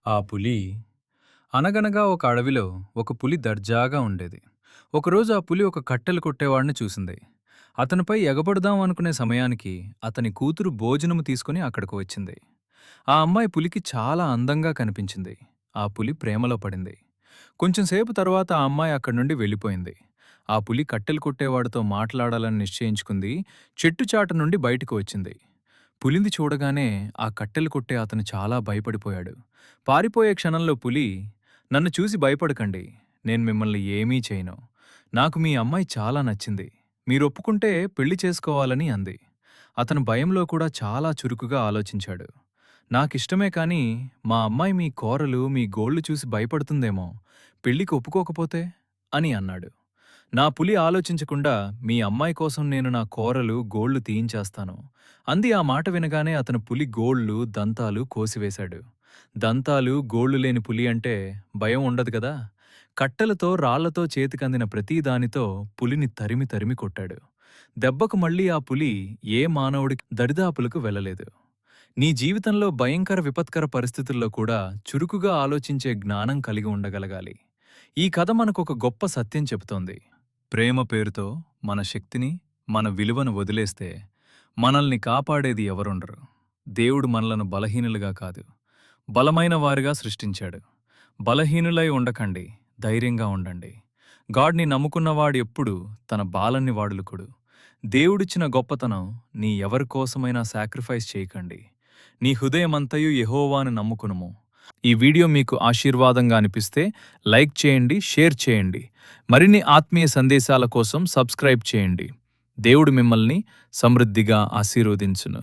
ఆ పులి అనగనగా ఒక అడవిలో ఒక పులి దర్జాగా ఉండేది. ఒకరోజు ఆ పులి ఒక కట్టెలు కొట్టేవాడిని చూసింది. అతనిపై ఎగబడదాం అనుకునే సమయానికి అతని కూతురు భోజనము తీసుకుని అక్కడికి వచ్చింది. ఆ అమ్మాయి పులికి చాలా అందంగా కనిపించింది. ఆ పులి ప్రేమలో పడింది. కొంచెం సేపు తర్వాత ఆ అమ్మాయి అక్కడి నుండి వెళ్ళిపోయింది. ఆ పులి కట్టెలు కొట్టేవాడితో మాట్లాడాలని నిశ్చయించుకుంది. చెట్టు చాటు నుండి బయటకు వచ్చింది. పులిని చూడగానే ఆ కట్టెలు కొట్టే అతను చాలా భయపడిపోయాడు. పారిపోయే క్షణంలో పులి, "నన్ను చూసి భయపడకండి. నేను మిమ్మల్ని ఏమీ చేయను. నాకు మీ అమ్మాయి చాలా నచ్చింది. మీరొప్పుకుంటే పెళ్లి చేసుకోవాలని" అంది. అతను భయంలో కూడా చాలా చురుకుగా ఆలోచించాడు. "నాకిష్టమే కానీ మా అమ్మాయి మీ కోరలు, మీ గోళ్లు చూసి భయపడుతుందేమో. పెళ్లికి ఒప్పుకోకపోతే?" అని అన్నాడు. నా పులి ఆలోచించకుండా, "మీ అమ్మాయి కోసం నేను నా కోరలు, గోళ్లు తీయించేస్తాను" అంది. ఆ మాట వినగానే అతను పులి గోళ్లు, దంతాలు కోసివేశాడు. దంతాలు, గోళ్లు లేని పులి అంటే భయం ఉండదు కదా! కట్టెలతో, రాళ్లతో చేతికందిన ప్రతి దానితో పులిని తరిమి తరిమి కొట్టాడు. దెబ్బకు మళ్ళీ ఆ పులి ఏ మానవుడికి దరిదాపులకు వెళ్ళలేదు. నీ జీవితంలో భయంకర విపత్కర పరిస్థితుల్లో కూడా చురుకుగా ఆలోచించే జ్ఞానం కలిగి ఉండగలగాలి. ఈ కథ మనకొక గొప్ప సత్యం చెబుతోంది. ప్రేమ పేరుతో మన శక్తిని, మన విలువను వదిలేస్తే మనల్ని కాపాడేది ఎవరుండరు. దేవుడు మనలను బలహీనులుగా కాదు, బలమైన వారుగా సృష్టించాడు. బలహీనులై ఉండకండి, ధైర్యంగా ఉండండి. గాడ్ని నమ్ముకున్నవాడు ఎప్పుడూ తన బాలన్ని వాడులుకుడు. దేవుడిచ్చిన గొప్పతనం నీ ఎవరికోసమైనా సాక్రిఫైస్ చేయకండి. నీ హృదయమంతయు యెహోవాను నమ్ముకునుము. ఈ వీడియో మీకు ఆశీర్వాదంగా అనిపిస్తే లైక్ చేయండి, షేర్ చేయండి. మరిన్ని ఆత్మీయ సందేశాల కోసం సబ్స్క్రైబ్ చేయండి. దేవుడు మిమ్మల్ని సమృద్ధిగా ఆశీర్వదించును.